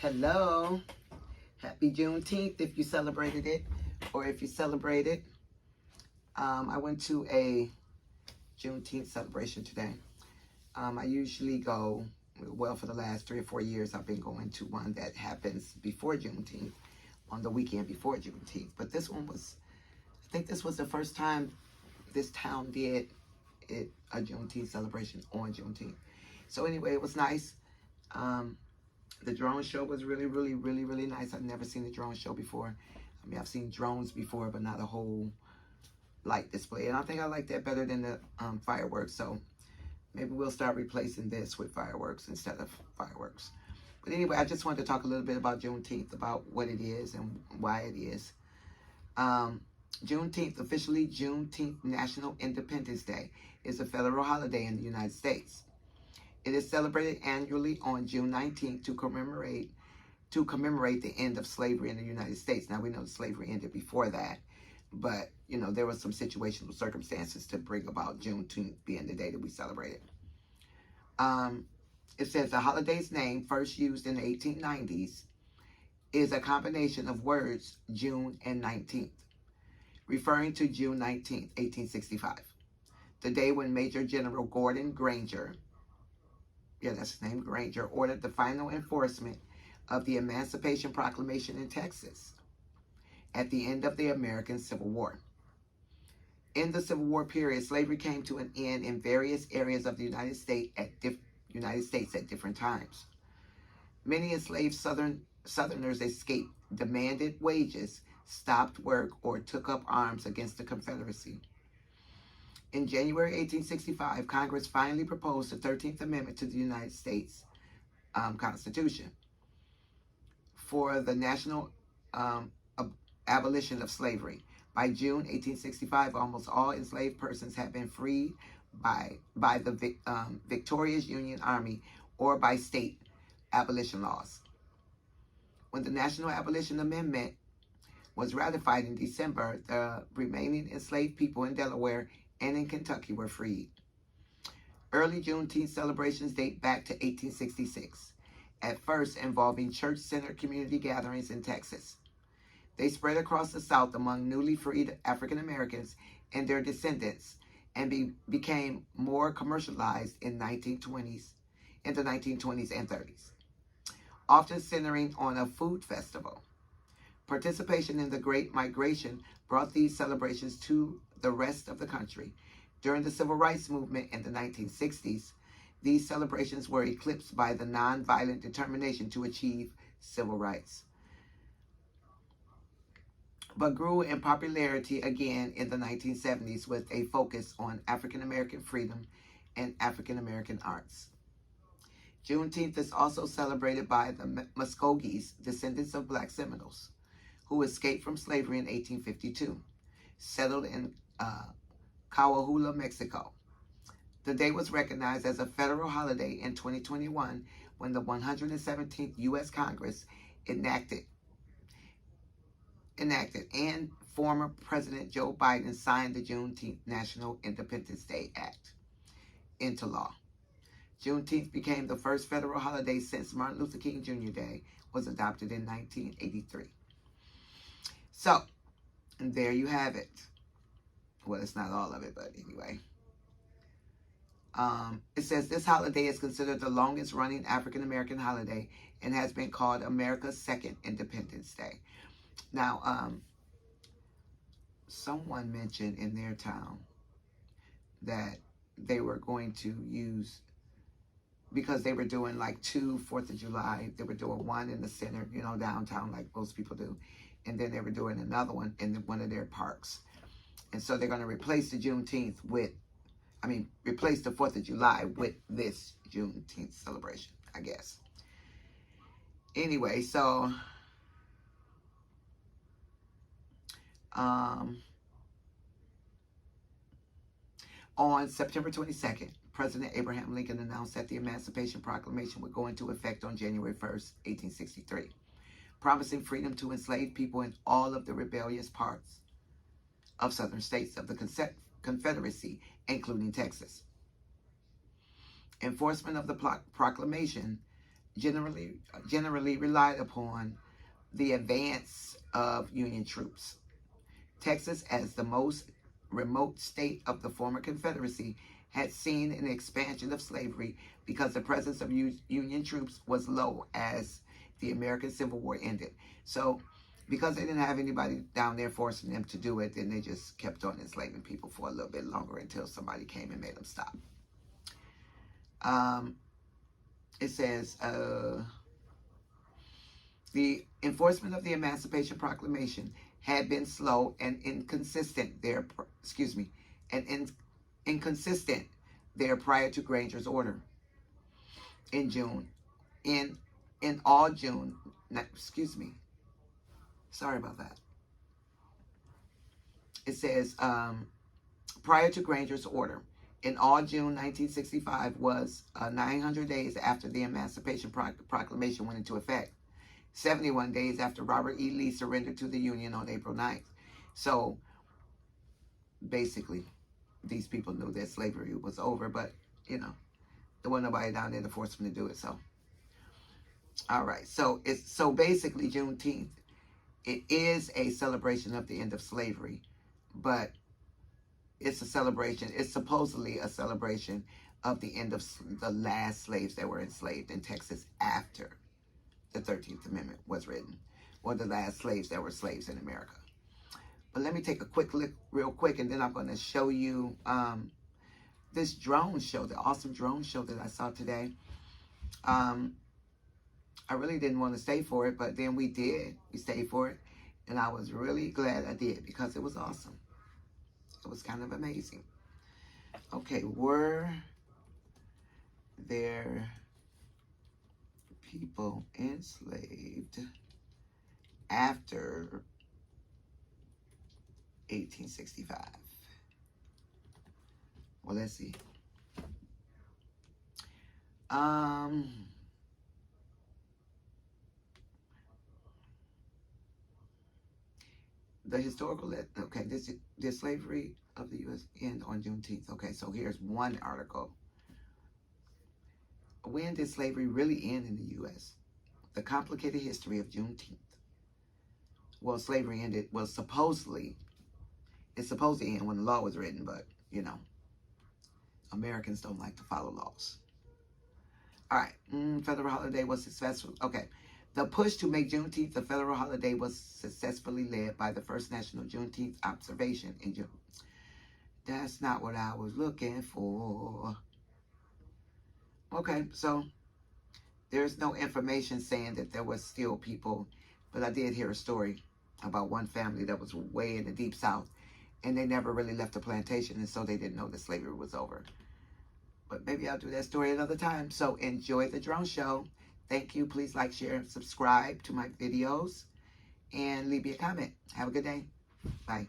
Hello. Happy Juneteenth if you celebrated it or if you celebrate it. I went to a Juneteenth celebration today. I usually go, well, for the last 3 or 4 years, I've been going to one that happens before Juneteenth, on the weekend before Juneteenth. But this one was, I think this was the first time this town did a Juneteenth celebration on Juneteenth. So anyway, it was nice. The drone show was really nice. I've never seen a drone show before. I mean, I've seen drones before, but not a whole light display. And I think I like that better than the fireworks. So maybe we'll start replacing this with fireworks instead of fireworks. But anyway, I just wanted to talk a little bit about Juneteenth, about what it is and why it is. Juneteenth, officially Juneteenth National Independence Day, is a federal holiday in the United States. It is celebrated annually on June 19th to commemorate the end of slavery in the United States. Now, we know slavery ended before that, but, you know, there were some situational circumstances to bring about Juneteenth being the day that we celebrate it. It says the holiday's name, first used in the 1890s, is a combination of words June and 19th, referring to June 19th, 1865, the day when Major General Gordon Granger, that's his name, Granger, ordered the final enforcement of the Emancipation Proclamation in Texas at the end of the American Civil War. In the Civil War period, slavery came to an end in various areas of the United States at different times. Many enslaved Southerners escaped, demanded wages, stopped work, or took up arms against the Confederacy. In January 1865, Congress finally proposed the 13th Amendment to the United States Constitution for the national abolition of slavery. By June 1865, almost all enslaved persons had been freed by the victorious Union Army or by state abolition laws. When the National Abolition Amendment was ratified in December, the remaining enslaved people in Delaware and in Kentucky were freed. Early Juneteenth celebrations date back to 1866, at first involving church-centered community gatherings in Texas. They spread across the South among newly freed African Americans and their descendants, and became more commercialized in the 1920s and 30s, often centering on a food festival. Participation in the Great Migration brought these celebrations to the rest of the country. During the Civil Rights Movement in the 1960s, these celebrations were eclipsed by the nonviolent determination to achieve civil rights, but grew in popularity again in the 1970s with a focus on African American freedom and African American arts. Juneteenth is also celebrated by the Muskogees, descendants of Black Seminoles, who escaped from slavery in 1852, settled in Coahuila, Mexico. The day was recognized as a federal holiday in 2021 when the 117th U.S. Congress enacted and former President Joe Biden signed the Juneteenth National Independence Day Act into law. Juneteenth became the first federal holiday since Martin Luther King Jr. Day was adopted in 1983. So, and there you have it. Well, it's not all of it, but anyway. It says this holiday is considered the longest running African American holiday and has been called America's second Independence Day. Now, someone mentioned in their town that they were going to use, because they were doing like 2 4th of July, they were doing one in the center, downtown, like most people do. And then they were doing another one in one of their parks. And so they're going to replace the Juneteenth replace the 4th of July with this Juneteenth celebration, I guess. Anyway, so on September 22nd, President Abraham Lincoln announced that the Emancipation Proclamation would go into effect on January 1st, 1863, promising freedom to enslaved people in all of the rebellious parts of southern states of the Confederacy, including Texas. Enforcement of the proclamation generally relied upon the advance of Union troops. Texas, as the most remote state of the former Confederacy, had seen an expansion of slavery because the presence of Union troops was low as the American Civil War ended. So, because they didn't have anybody down there forcing them to do it, then they just kept on enslaving people for a little bit longer until somebody came and made them stop. It says, the enforcement of the Emancipation Proclamation had been slow and inconsistent there, inconsistent there prior to Granger's order. In June, in all June, sorry about that. It says, prior to Granger's order, in all June 1965 was 900 days after the Emancipation Proclamation went into effect. 71 days after Robert E. Lee surrendered to the Union on April 9th. So, basically, these people knew that slavery was over, but, you know, there wasn't nobody down there to force them to do it, so. All right, so basically Juneteenth, it is a celebration of the end of slavery, but it's a celebration, it's supposedly a celebration of the end of the last slaves that were enslaved in Texas after the 13th Amendment was written, or the last slaves that were slaves in America. But let me take a quick look real quick, and then I'm going to show you this drone show, the awesome drone show that I saw today. I really didn't want to stay for it, but then we did. We stayed for it, and I was really glad I did because it was awesome. It was kind of amazing. Okay, were there people enslaved after 1865? Well, let's see. The historical, okay, this slavery of the U.S. end on Juneteenth. Okay, so here's one article. When did slavery really end in the U.S.? The complicated history of Juneteenth. Well, slavery ended, well, supposedly, it's supposed to end when the law was written, but, you know, Americans don't like to follow laws. All right, federal holiday was successful. Okay, the push to make Juneteenth a federal holiday was successfully led by the first national Juneteenth observation in June. That's not what I was looking for. Okay, so there's no information saying that there was still people, but I did hear a story about one family that was way in the deep south, and they never really left the plantation, and so they didn't know that slavery was over. But maybe I'll do that story another time. So enjoy the drone show. Thank you. Please like, share, and subscribe to my videos, and leave me a comment. Have a good day. Bye.